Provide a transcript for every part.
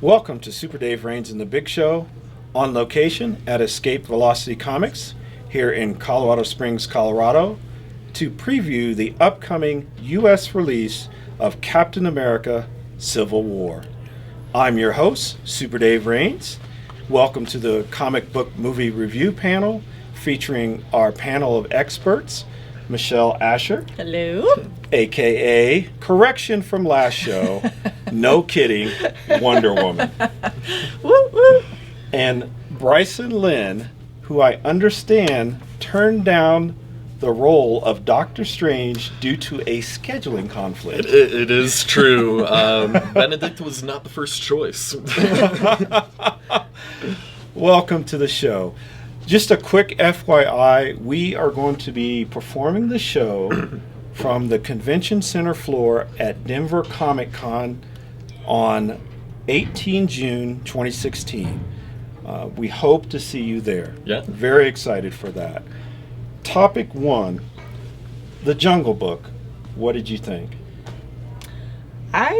Welcome to Super Dave Rains and the Big Show, on location at Escape Velocity Comics here in Colorado Springs, Colorado, to preview the upcoming U.S. release of Captain America: Civil War. I'm your host, Super Dave Rains. Welcome to the comic book movie review panel featuring our panel of experts, Michelle Asher. Hello. AKA, correction from last show, no kidding, Wonder Woman. Woo, woo. And Bryson Lynn, who I understand turned down the role of Doctor Strange due to a scheduling conflict. It is true. Benedict was not the first choice. Welcome to the show. Just a quick FYI, we are going to be performing the show from the Convention Center floor at Denver Comic Con on 18 June 2016. We hope to see you there. Yeah. Very excited for that. Topic 1, The Jungle Book. What did you think? I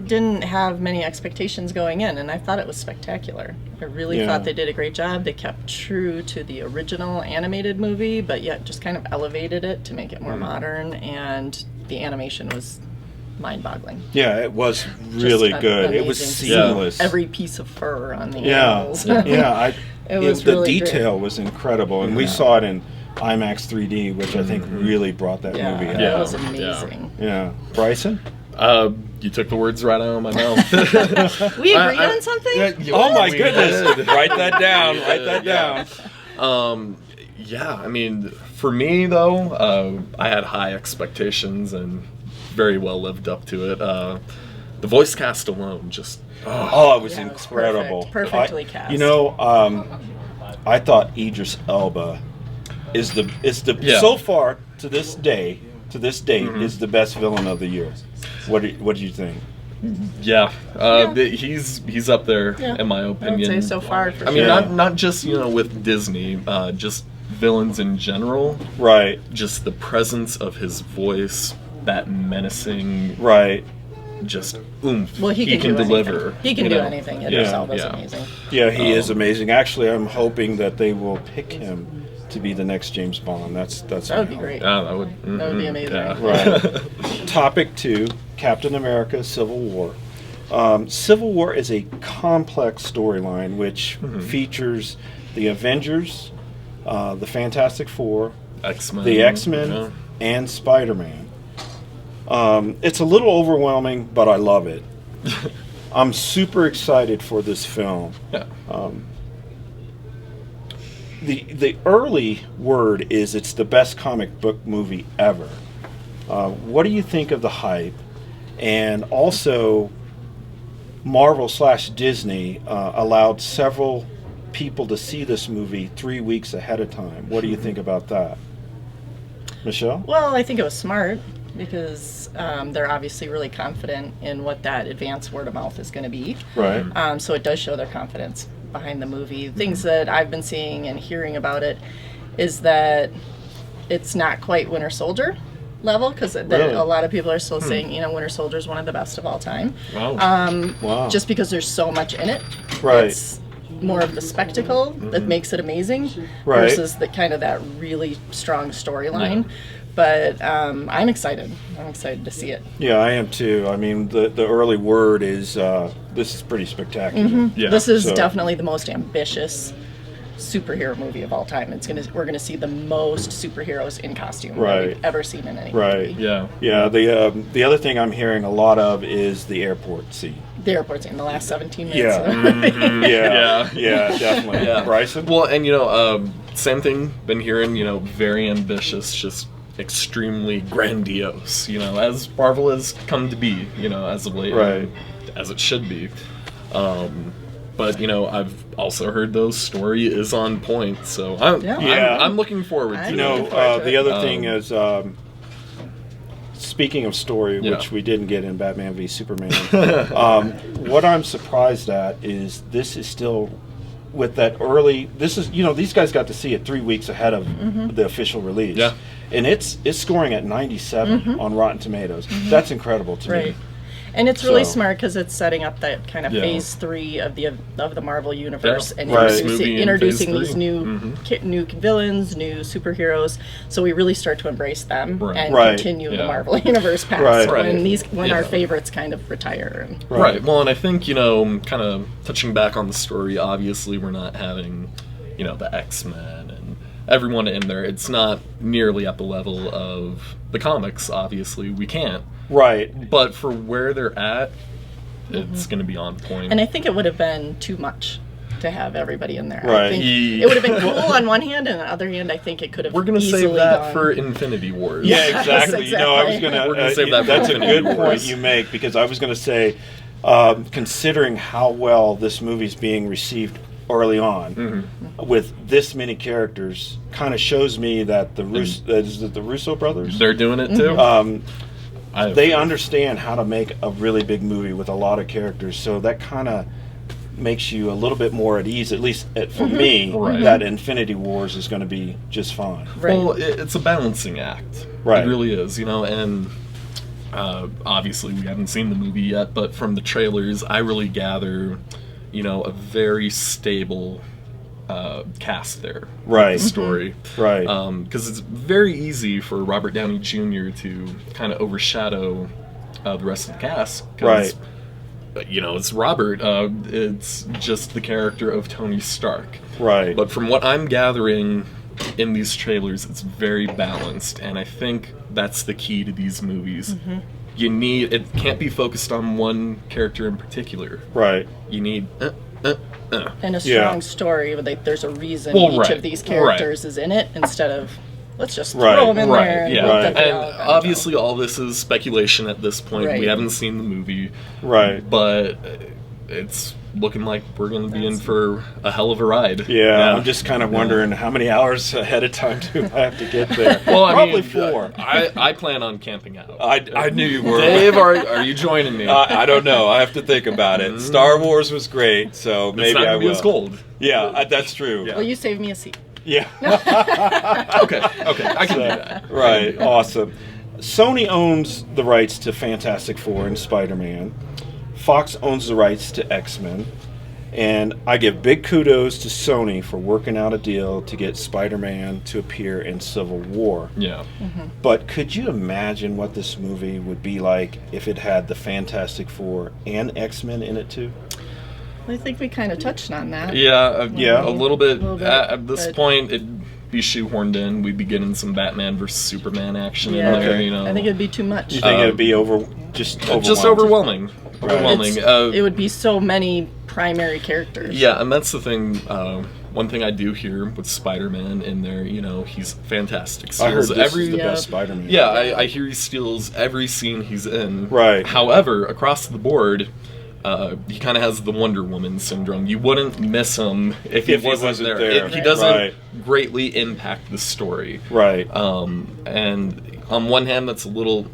didn't have many expectations going in, and I thought it was spectacular. I really thought they did a great job. They kept true to the original animated movie, but yet just kind of elevated it to make it more modern, and the animation was mind-boggling. Yeah, it was really good. It was Amazing to see seamless. every piece of fur on the Yeah, animals. yeah. was the really detail was incredible, and we saw it in IMAX 3D, which I think really brought that movie out. That was amazing. Yeah. Bryson? You took the words right out of my mouth. We agreed on something? Oh my We goodness! did. Write that down. Write that down. I mean, for me though, I had high expectations and very well lived up to it. The voice cast alone just... Oh, it was Yeah, it was incredible. perfectly cast. I thought Idris Elba is the so far to this date is the best villain of the year. What do you think? He's up there in my I opinion. would say so far for I mean, sure. not just with Disney, just villains in general. Right. Just the presence of his voice, that menacing, Right. just oomph. Well, he can do deliver. anything. He can do anything. Idris Elba's amazing. Yeah, he is amazing. Actually, I'm hoping that they will pick him to be the next James Bond. That would be great. Yeah, that would be amazing. Yeah. Right. Topic 2, Captain America: Civil War. Civil War is a complex storyline which features the Avengers, the Fantastic Four, X-Men, the X-Men, and Spider-Man. It's a little overwhelming, but I love it. I'm super excited for this film. Yeah. The early word is it's the best comic book movie ever. What do you think of the hype? And also, Marvel/Disney allowed several people to see this movie 3 weeks ahead of time. What do you think about that? Michelle? Well, I think it was smart because they're obviously really confident in what that advanced word of mouth is going to be. Right. So it does show their confidence behind the movie. Things that I've been seeing and hearing about it is that it's not quite Winter Soldier level, because Really? a lot of people are still saying, Winter Soldier is one of the best of all time. Wow. Wow. Just because there's so much in it. Right. It's more of the spectacle that makes it amazing Right. versus that really strong storyline. But I'm excited. I'm excited to see it. Yeah, I am too. I mean, the early word is this is pretty spectacular. Yeah. This is So- definitely the most ambitious superhero movie of all time. We're gonna see the most superheroes in costume that Right. we've ever seen in any Right. movie. Yeah. Yeah. The other thing I'm hearing a lot of is the airport scene. The airport scene, the last 17 minutes. Yeah. of the movie. Yeah, definitely. Yeah. Bryson? Well, and same thing. Been hearing, very ambitious, just extremely grandiose. As Marvel has come to be, as of late, Right. as it should be. But I've also heard though story is on point, so I'm looking forward to I'm it. looking forward to The it. other thing is, speaking of story, which we didn't get in Batman v Superman, what I'm surprised at is this is still with that early. This is these guys got to see it 3 weeks ahead of the official release. Yeah. And it's scoring at 97 on Rotten Tomatoes. That's incredible to me. Right. And it's really So- smart because it's setting up that kind of Yeah. phase 3 of the Marvel universe, Yeah. and Right. Movie in introducing phase these 3. new villains, new superheroes. So we really start to embrace them Right. and Right. continue the Yeah. Marvel universe past Right. when Yeah. our favorites kind of retire. And, Right. Well, and I think, kind of touching back on the story, obviously we're not having, the X-Men and everyone in there. It's not nearly at the level of the comics, obviously. We can't. Right. But for where they're at, it's going to be on point. and I think it would have been too much to have everybody in there. Right. I think Ye- it would have been cool on one hand, and on the other hand, I think it could have. We're going to save easily that gone. for Infinity Wars. Yeah, Yes, exactly. You know, I was exactly. gonna. We're gonna save that for that's a Infinity good point Wars. you make, because I was gonna say, considering how well this movie's being received early on, Mm-hmm. with this many characters, kind of shows me that the is it the Russo brothers? They're doing it too. They understand how to make a really big movie with a lot of characters, so that kind of makes you a little bit more at ease, at least for me, Right. that Infinity Wars is going to be just fine. Right. Well, it's a balancing act. Right. It really is, and obviously we haven't seen the movie yet, but from the trailers, I really gather, a very stable cast there. Right. The story. Right. Because it's very easy for Robert Downey Jr. to kind of overshadow the rest of the cast. 'Cause, it's Robert. It's just the character of Tony Stark. Right. But from what I'm gathering in these trailers, it's very balanced, and I think that's the key to these movies. It can't be focused on one character in particular. Right. You need and a Yeah. strong story. Like there's a reason Well, each right, of these characters is in it, instead of let's just Right, throw them in right, there. And yeah. hope that they And all- obviously all this is speculation at this point. Right. We haven't seen the movie. Right. But it's looking like we're going to be in for a hell of a ride. Yeah, I'm just kind of wondering how many hours ahead of time do I have to get there? Well, Probably 4. I plan on camping out. I knew you were. Dave, are you joining me? I don't know. I have to think about it. Star Wars was great, so it's maybe not I gonna be will. as cold. Yeah, that's true. Yeah. Will you save me a seat? Yeah. Okay, I can do that. Right. Awesome. Sony owns the rights to Fantastic Four and Spider-Man. Fox owns the rights to X-Men. And I give big kudos to Sony for working out a deal to get Spider-Man to appear in Civil War. Yeah. But could you imagine what this movie would be like if it had the Fantastic Four and X-Men in it too? I think we kind of touched on that. Yeah, Yeah. a little bit. A little bit, At this but- point, it'd be shoehorned in. We'd be getting some Batman versus Superman action Yeah, in there, Okay. I think it'd be too much. You think it'd be just just overwhelming. Overwhelming. It would be so many primary characters. Yeah, and that's the thing. One thing I do hear with Spider-Man in there, he's fantastic. I heard Steals this is the Yeah. best Spider-Man. Yeah, I hear he steals every scene he's in. Right. However, across the board, he kind of has the Wonder Woman syndrome. You wouldn't miss him if he wasn't there. He doesn't Right. greatly impact the story. Right. And on one hand, that's a little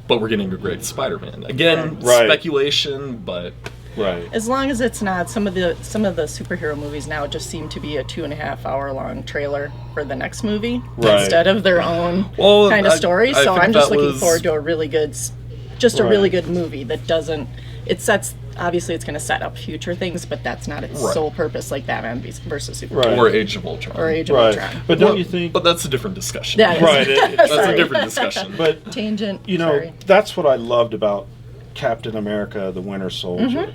but we're getting a great Spider-Man. Again, Right. speculation, but Right. As long as it's not some of the superhero movies now just seem to be a 2.5 hour long trailer for the next movie Right. instead of their own Well, kind of I- story. I So think I'm just that looking was- forward to a really good, a Right. really good movie that doesn't. It sets obviously it's going to set up future things, but that's not its Right. sole purpose, like Batman versus Superman Right. or Age of Ultron. or Age of Right. Ultron. But don't you think? But that's a different discussion. Yeah, Right. That's Sorry. a different discussion. But Tangent. you know, sorry. that's what I loved about Captain America: The Winter Soldier. Mm-hmm.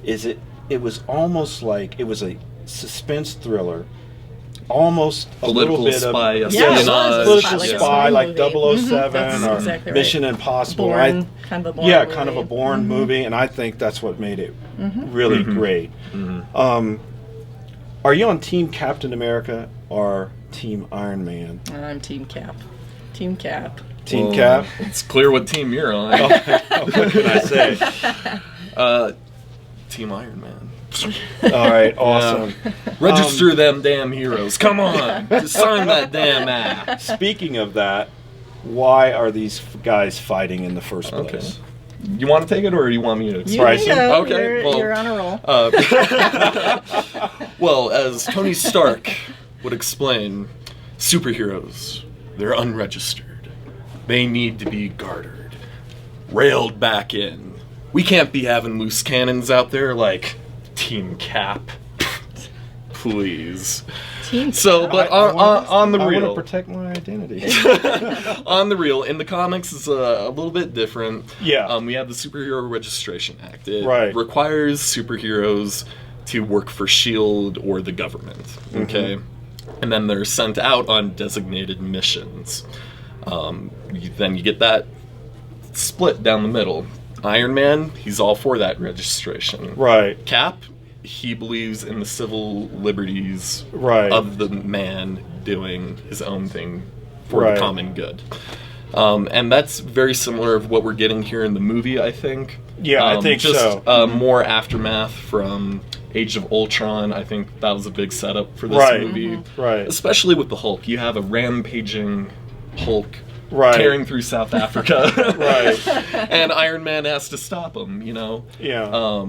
Is it was almost like it was a suspense thriller, almost a Political little bit spy, of Yeah, it was. espionage. political Like a spy, spy like movie. 007 That's or exactly right. Mission Impossible. Bourne, kind of a Bourne yeah, movie. kind of a Bourne movie, and I think that's what made it Mm-hmm. really great. Are you on Team Captain America or Team Iron Man? I'm Team Cap. Team Cap. Team Well, Cap. It's clear what team you're on. What can I say? Team Iron Man. All right, awesome. Register them damn heroes. Come on. Just sign that damn app. Speaking of that, why are these guys fighting in the first Okay. place? You want to take it or you want me to You explain? Bryson? can go. Okay, You're, well, you're on a roll. Well, as Tony Stark would explain, superheroes, they're unregistered. They need to be gartered, railed back in, we can't be having loose cannons out there like Team Cap. Please. Team So, but on the I real, want to protect my identity. on the real, in the comics, is a little bit different. Yeah. We have the Superhero Registration Act. It Right. requires superheroes to work for S.H.I.E.L.D. or the government. Okay? And then they're sent out on designated missions. Then you get that split down the middle. Iron Man, he's all for that registration. Right. Cap, he believes in the civil liberties Right. of the man doing his own thing for Right. the common good. And that's very similar of what we're getting here in the movie, I think. Yeah, I think just, so. More aftermath from Age of Ultron. I think that was a big setup for this Right. movie. Right. Especially with the Hulk. You have a rampaging Hulk Right. tearing through South Africa. Right. And Iron Man has to stop him, you know? Yeah.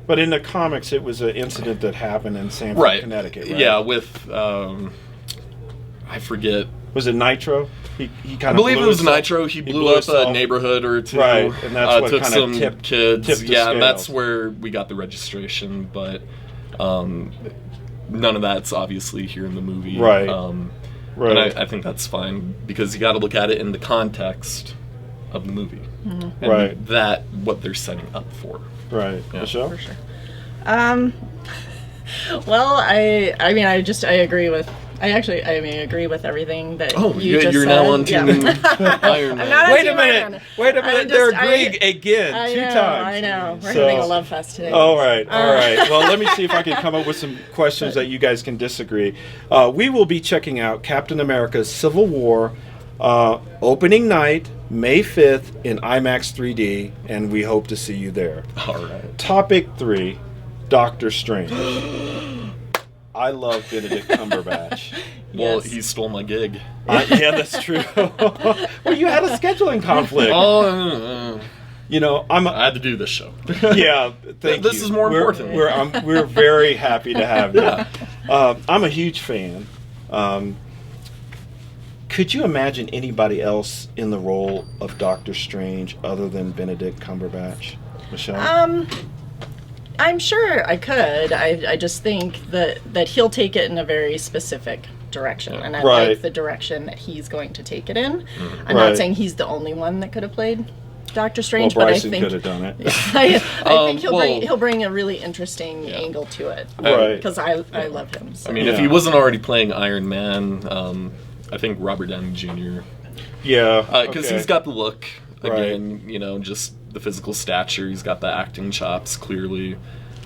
But in the comics, it was an incident that happened in Sanford, Right. Connecticut. Right? Yeah, with I forget. Was it Nitro? He kind I of. believe it was Nitro. He blew up himself. a neighborhood or two. Right, and that's what took kinda some tipped kids. the Yeah, and that's scales. where we got the registration. But none of that's obviously here in the movie. Right. And Right. I think that's fine because you got to look at it in the context of the movie. And Right. that what they're setting up for. Right. Yeah. Michelle? For sure. Well, I agree with. I agree with everything that you just you're said. now on Team Yeah. Iron Man. I'm not on Wait a Team minute. Iron Man. Wait a I minute. just- They're I- agreeing again I two know, times. I know. We're So- having a love fest today. All right, all right. Well, let me see if I can come up with some questions that you guys can disagree. We will be checking out Captain America's Civil War opening night, May 5th in IMAX 3D, and we hope to see you there. All right. Topic 3, Doctor Strange. I love Benedict Cumberbatch. Well, Yes. he stole my gig. Yeah, that's true. Well, you had a scheduling conflict. Oh, You know, I had to do this show. Yeah, thank you. This is more important. We're very happy to have you. I'm a huge fan. Could you imagine anybody else in the role of Doctor Strange other than Benedict Cumberbatch, Michelle? I'm sure I could. I just think that he'll take it in a very specific direction, and I Right. like the direction that he's going to take it in. I'm Right. not saying he's the only one that could have played Doctor Well, Strange, Bryson but I could think have done it. I think well- he'll bring a really interesting angle to it. Right. Because I love him. So. I mean, if Yeah. he wasn't already playing Iron Man, I think Robert Downey Jr. Yeah, Because okay. he's got the look. Right. Again, you know, just the physical stature. He's got the acting chops, clearly.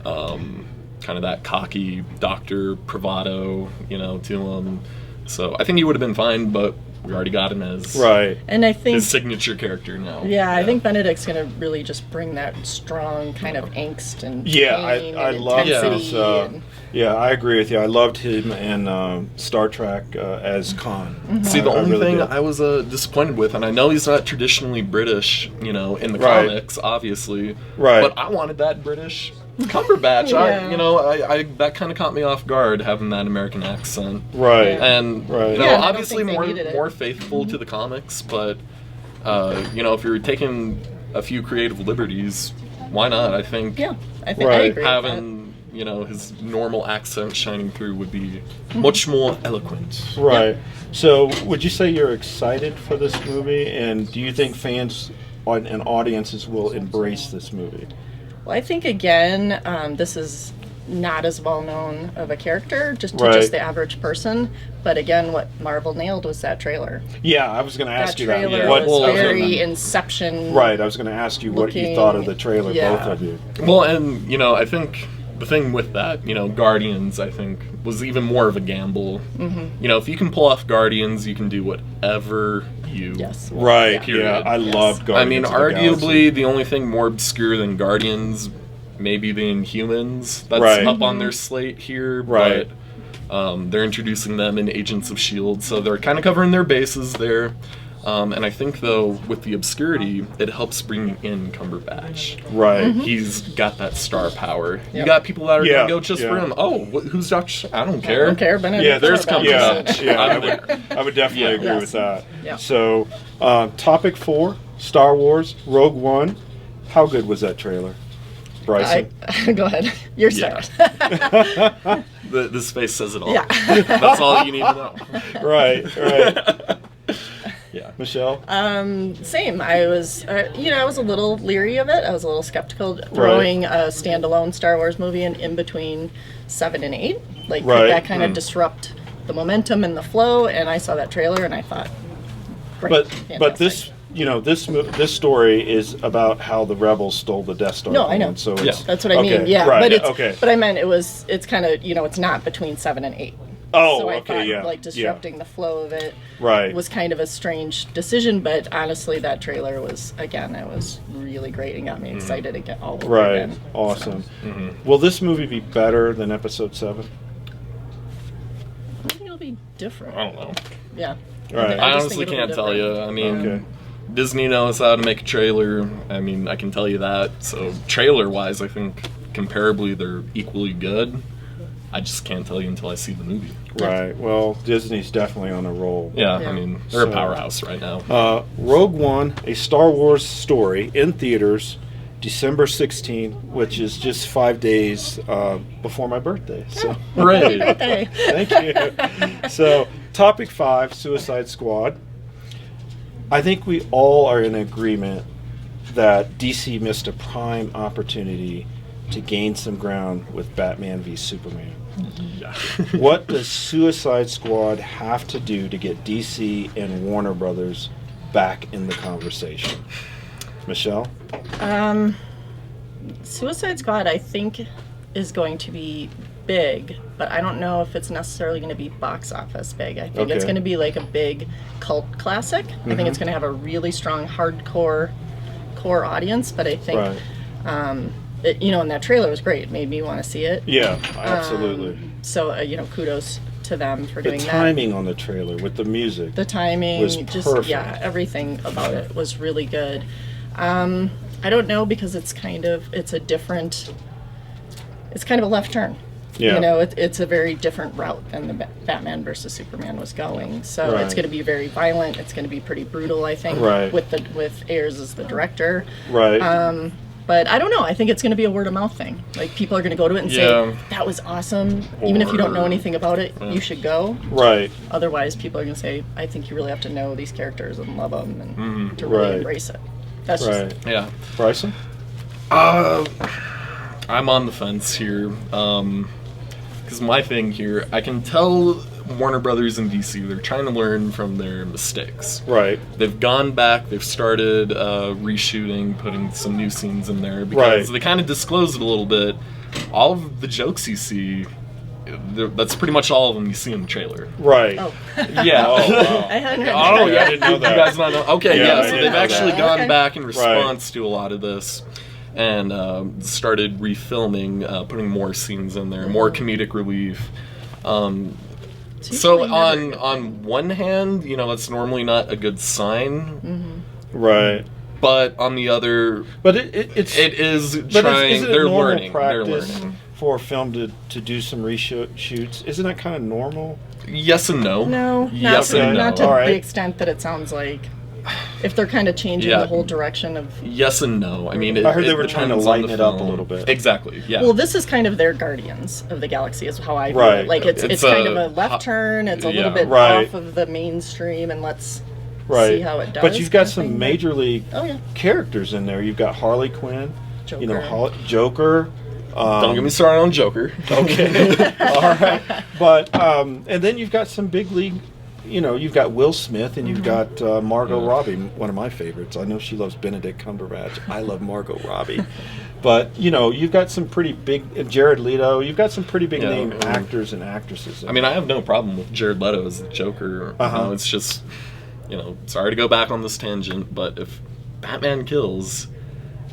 Kind of that cocky doctor bravado, you know, to him. So I think he would have been fine, but we already got him as right. And I think his signature character now. Yeah, I think Benedict's going to really just bring that strong kind of angst and Yeah, pain I and love intensity. his. and- Yeah, I agree with you. I loved him in Star Trek as Khan. See, the I only really thing did. I was disappointed with, and I know he's not traditionally British, you know, in the Right. comics, obviously. Right. But I wanted that British Cumberbatch. Yeah. I that kind of caught me off guard having that American accent. Right. Yeah. And Right. you know, Yeah, and I don't obviously think they more needed it. more faithful to the comics, but you know, if you're taking a few creative liberties, why not? I think Yeah, I think I Right. agree with having you know his normal accent shining through would be much more eloquent. Right. So, would you say you're excited for this movie, and do you think fans and audiences will embrace this movie? that. Well, I think again, this is not as well known of a character just to Right. just the average person. But again, what Marvel nailed was that trailer. Yeah, I was going to ask That you that. trailer Yeah. What, was Well, very Inception. right, I was going to ask you what you looking- thought of the trailer, yeah. both of you. Well, and you know, I think the thing with that, you know, Guardians, I think was even more of a gamble. Mm-hmm. You know, if you can pull off Guardians, you can do whatever you. Yes. Right, Period. yeah, I Yes. loved I mean, Guardians of the arguably Galaxy. the only thing more obscure than Guardians, maybe the Inhumans. That's Right. up on their slate here, Right. but they're introducing them in Agents of S.H.I.E.L.D., so they're kind of covering their bases there. And I think, though, with the obscurity, it helps bring in Cumberbatch. Right. Mm-hmm. He's got that star power. You Yep. got people that are Yeah, going to go just for yeah. him. Oh, who's Dr. I don't care. I don't care, Benedict Yeah, there's Cumberbatch. Cumberbatch. Yeah, I'm I would definitely Yeah. agree Yes. with that. Yeah. So, topic 4, Star Wars, Rogue One. How good was that trailer, Bryson? Go ahead. Your Yeah. start. This face says it all. Yeah. That's all you need to know. Right. Yeah. Michelle? Same. I was, I was a little leery of it. I was a little skeptical throwing a standalone Star Wars movie in between 7 and 8. Like, Right. could that kind of disrupt the momentum and the flow? And I saw that trailer and I thought, great, But fantastic. this, this story is about how the rebels stole the Death Star. No, I know. plan, So Yeah. it's, That's what I okay, mean. Yeah, right, but yeah, it's okay. but I meant it's kind of it's not between 7 and 8. Oh, so I okay, thought, yeah, like yeah. disrupting the flow of it Right. was kind of a strange decision. But honestly, that trailer was it was really great and got me excited again all over Right. again. Awesome. Will this movie be better than Episode 7? I think it'll be different. I don't know. Yeah. Right. I just think honestly it'll be can't tell different. you. I mean, Okay. Disney knows how to make a trailer. I mean, I can tell you that. So, trailer-wise, I think comparably they're equally good. I just can't tell you until I see the movie. Right. Well, Disney's definitely on a roll. Yeah, Yeah. I mean, they're So- a powerhouse right now. Rogue One, a Star Wars story in theaters, December 16th, which is just 5 days before my birthday. So Hooray! Hey. thank you. So, topic 5, Suicide Squad. I think we all are in agreement that DC missed a prime opportunity to gain some ground with Batman v Superman. Yeah. What does Suicide Squad have to do to get DC and Warner Brothers back in the conversation? Michelle? Suicide Squad, I think, is going to be big, but I don't know if it's necessarily going to be box office big. I think it's Okay. going to be like a big cult classic. I think it's going to have a really strong hardcore core audience, but I think, Right. and that trailer was great. It made me want to see it. Yeah, absolutely. So, kudos to them for The doing that. timing on the trailer with the music. The timing, was just perfect. everything about it was really good. I don't know because it's kind of a left turn. Yeah. It's a very different route than the Batman versus Superman was going. So Right. it's going to be very violent. It's going to be pretty brutal, I think. Right. With Ayers as the director. Right. But I don't know. I think it's going to be a word of mouth thing. Like people are going to go to it and Yeah. say that was awesome. Even if you don't know Or- anything about it, you should go. right. Otherwise, people are going to say, I think you really have to know these characters and love them and to really Right. embrace it. That's Right. just Yeah. Bryson? I'm on the fence here. Because my thing here, I can tell Warner Brothers and DC, they're trying to learn from their mistakes. Right. They've gone back, they've started reshooting, putting some new scenes in there, because Right. they kind of disclosed it a little bit. All of the jokes you see, that's pretty much all of them you see in the trailer. Right. oh. Yeah. Oh, wow. I hadn't heard Oh, that. yeah, I didn't know that. You guys not know? Okay, Yeah, yeah. I So didn't they've know actually that. gone Okay. back in response to a lot of this, and started refilming, putting more scenes in there, more comedic relief. It's So usually never a good on thing. one hand, that's normally not a good sign, Right. but on the other, But it's it is but trying. isn't it They're normal learning. They're practice learning. for a film to do some reshoots? Isn't that kind of normal? Yes and no. No, Yes not, and no. not to All right. the extent that it sounds like. If they're kind of changing Yeah. the whole direction of. Yes and no. I mean, I heard they were trying to depends on lighten the it up a film. little bit. Exactly. Yeah. Well, this is kind of their Guardians of the Galaxy, is how I view Right. it. Like it's It's kind a of a left hot- turn. It's a yeah. little bit Right. off of the mainstream, and let's Right. see how it does. But you've got kind of some thing. major league Oh yeah, characters in there. You've got Harley Quinn, Joker. Joker. Don't get me started on Joker. Okay. All right. But and then you've got some big league. You've got Will Smith and you've got Margot Yeah. Robbie, one of my favorites. I know she loves Benedict Cumberbatch. I love Margot Robbie. But you've got some pretty big Jared Leto. You've got some pretty big Yeah. name actors and actresses. I mean, I have no problem with Jared Leto as the Joker. Uh-huh. It's just, sorry to go back on this tangent, but if Batman kills,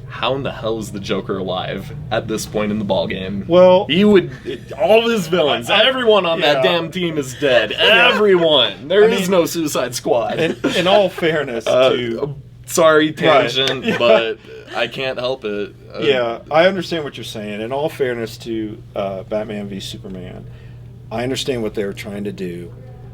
how in the hell is the Joker alive at this point in the ballgame? Well, He would. All of his villains, everyone on Yeah. that damn team is dead. Everyone. There is no Suicide Squad. in all fairness to Sorry, tangent, Yeah. but I can't help it. yeah, I understand what you're saying. In all fairness to Batman v Superman, I understand what they were trying to do,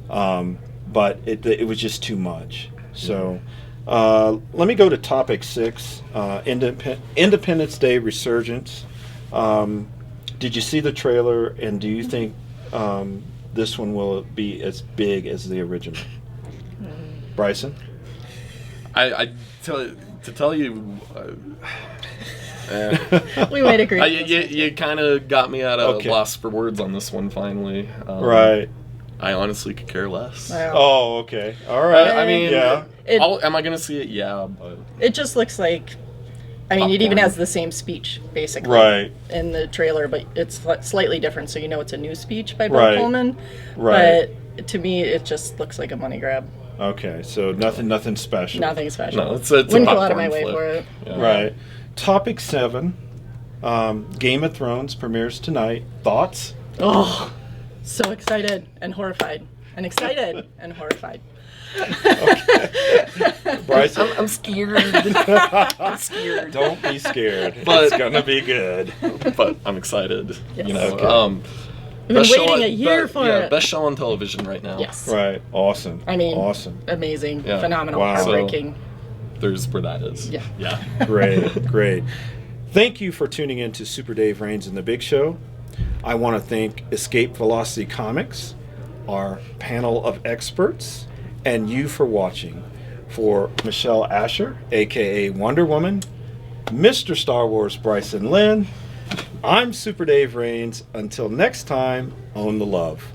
but it was just too much. So Let me go to topic 6, Independence Day resurgence. Did you see the trailer, and do you think this one will be as big as the original? Bryson? To tell you, We might agree. you kind of got me at a Okay. loss for words on this one. Finally, Right. I honestly could care less. Wow. Oh, okay. All right. I mean, yeah. am I gonna see it? Yeah, but It just looks like, I mean, it even Popcorn. has the same speech, basically, Right. in the trailer, but it's slightly different, so you know it's a new speech by Bill Right. Pullman. Right. But to me, it just looks like a money grab. Okay. So nothing special. Nothing special. no, it's a Wouldn't go popcorn out of my way flick. for it. Yeah. Right. Topic 7, Game of Thrones premieres tonight. Thoughts? Oh, so excited and horrified. And excited and horrified. Bryson? I'm scared. I'm scared. Don't be scared. But- It's gonna be good. But I'm excited. Yes. You know, Okay. We've been best show waiting on- a year for it. Best show on television right now. Yes. Right. Awesome. I mean, awesome. amazing, Yeah. phenomenal, Wow. heartbreaking. There's where that is. Yeah. Yeah. Great, great. Thank you for tuning in to Super Dave Reigns and the Big Show. I want to thank Escape Velocity Comics, our panel of experts, and you for watching. For Michelle Asher, aka Wonder Woman, Mr. Star Wars Bryson Lynn, I'm Super Dave Reigns. Until next time, own the love.